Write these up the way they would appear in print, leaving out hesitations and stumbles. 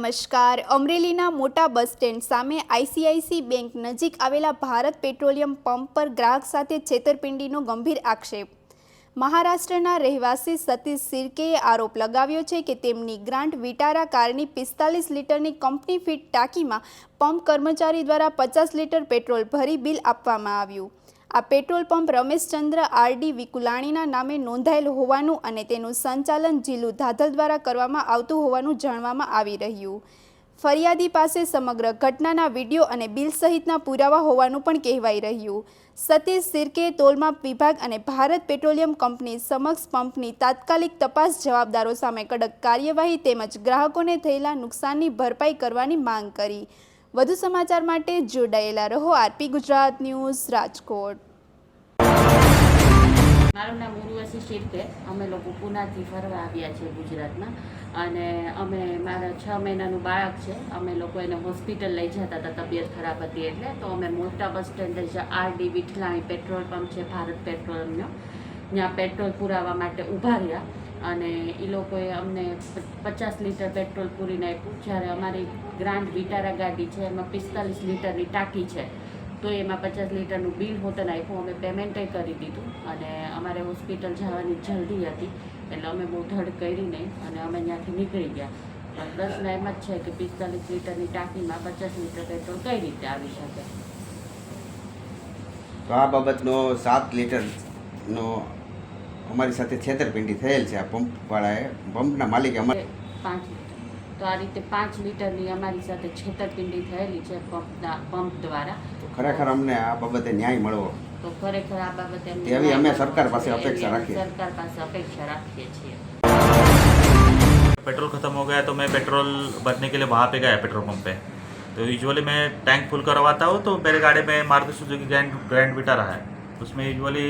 નમસ્કાર. અમરેલીના મોટા બસ સ્ટેન્ડ સામે આઈસીઆઈસી બેંક નજીક આવેલા ભારત પેટ્રોલિયમ પંપ પર ગ્રાહક સાથે છેતરપિંડીનો ગંભીર આક્ષેપ. મહારાષ્ટ્રના રહેવાસી સતીશ સિરકેએ આરોપ લગાવ્યો છે કે તેમની ગ્રાન્ડ વિટારા કારની 45 લીટરની કંપની ફિટ ટાંકીમાં પંપ કર્મચારી દ્વારા 50 લીટર પેટ્રોલ ભરી બિલ આપવામાં આવ્યું. આ પેટ્રોલ પંપ રમેશચંદ્ર આરડી વિકુલાણીના નામે નોંધાયેલ હોવાનું અને તેનું સંચાલન જીલુ ધાધલ દ્વારા કરવામાં આવતું હોવાનું જાણવામાં આવી રહ્યું. ફરિયાદી પાસે સમગ્ર ઘટનાના વિડીયો અને બિલ સહિતના પુરાવા હોવાનું પણ કહેવાઈ રહ્યું. સતીશ સિરકે તોલમાપ વિભાગ અને ભારત પેટ્રોલિયમ કંપની સમક્ષ પંપની તાત્કાલિક તપાસ, જવાબદારો સામે કડક કાર્યવાહી તેમજ ગ્રાહકોને થયેલા નુકસાનની ભરપાઈ કરવાની માંગ કરી. વધુ સમાચાર માટે જોડાયેલા રહો આરપી ગુજરાત ન્યૂઝ, રાજકોટ. મારું નામ ઉર્વશી શિરકે. અમે લોકો પુનાથી ફરવા આવ્યા છીએ ગુજરાતમાં, અને અમે મારા 6 મહિનાનું બાળક છે. અમે લોકો એને હોસ્પિટલ લઈ જતા હતા, તબિયત ખરાબ હતી એટલે. તો અમે મોટા bus stand RD Vithlani petrol pump છે ભારત પેટ્રોલિયમનો, ત્યાં પેટ્રોલ પુરાવા માટે ઊભા રહ્યા અને એ લોકોએ અમને 50 લીટર પેટ્રોલ પૂરીને આપ્યું. જ્યારે અમારી ગ્રાન્ડ વિટારા ગાડી છે એમાં 45 લીટરની ટાંકી છે, તો એમાં 50 લીટરનું બિલ હોટલ આપ્યું. અમે પેમેન્ટે કરી દીધું અને અમારે હોસ્પિટલ જવાની જલ્દી હતી એટલે અમે બહુ ધડ કરી નહીં અને અમે ત્યાંથી નીકળી ગયા. પણ પ્રશ્ન એમ જ છે કે 45 લીટરની ટાંકીમાં 50 લીટર પેટ્રોલ કઈ રીતે આવી શકે? તો આ બાબતનો 7 લીટરનો અમારી સાથે છેતરપિંડી થયેલ છે. આ પંપવાળાએ, પંપના માલિકે અમારે 5 લીટર, તો આ રીતે 5 લીટરની અમારી સાથે છેતરપિંડી થયેલી છે પંપ દ્વારા. તો ખરેખર અમને આ બાબતે ન્યાય મળવો, તો ખરેખર આ બાબતે એવી અમે સરકાર પાસે અપેક્ષા રાખીએ. સરકાર પાસે અપેક્ષા રાખીએ છીએ. पेट्रोल ख़त्म हो गया तो मैं पेट्रोल भरने के लिए वहाँ पे गया पेट्रोल पंप पे. तो यूजुअली मैं टैंक फुल करवाता हूँ, तो मेरे गाड़ी में मारुति सुजुकी ग्रैंड विटारा है, उसमें यूजुअली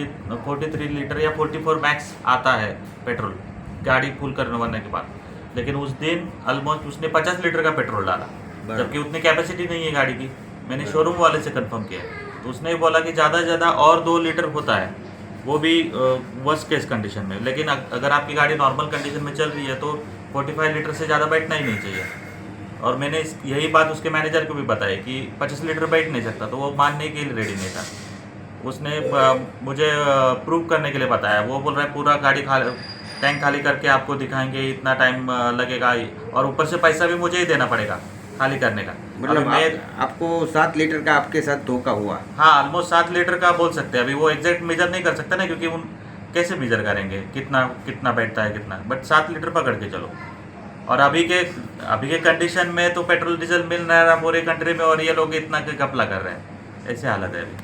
43 लीटर या 44 मैक्स आता है पेट्रोल गाड़ी फुल करने के बाद. लेकिन उस दिन ऑलमोस्ट उसने 50 लीटर का पेट्रोल डाला, जबकि उतनी कैपेसिटी नहीं है गाड़ी की. मैंने शोरूम वाले से कंफर्म किया तो उसने बोला कि ज़्यादा से ज़्यादा और 2 लीटर होता है, वो भी वर्स्ट केस कंडीशन में. लेकिन अगर आपकी गाड़ी नॉर्मल कंडीशन में चल रही है तो 45 लीटर से ज़्यादा बैठना ही नहीं चाहिए. और मैंने यही बात उसके मैनेजर को भी बताई कि 25 लीटर बैठ नहीं सकता, तो वो मानने के लिए रेडी नहीं था. उसने मुझे प्रूव करने के लिए बताया. वो बोल रहा है पूरा गाड़ी टैंक खाली करके आपको दिखाएंगे, इतना टाइम लगेगा और ऊपर से पैसा भी मुझे ही देना पड़ेगा खाली करने का. मतलब आपको 7 लीटर का आपके साथ धोखा हुआ? हाँ, ऑलमोस्ट 7 लीटर का बोल सकते हैं. अभी वो एग्जैक्ट मेजर नहीं कर सकता ना, क्योंकि उन कैसे मेजर करेंगे कितना बैठता है कितना, बट 7 लीटर पकड़ के चलो. और अभी के कंडीशन में तो पेट्रोल डीजल मिल नहीं रहा पूरे कंट्री में, और ये लोग इतना घपला कर रहे हैं. ऐसे हालत है अभी.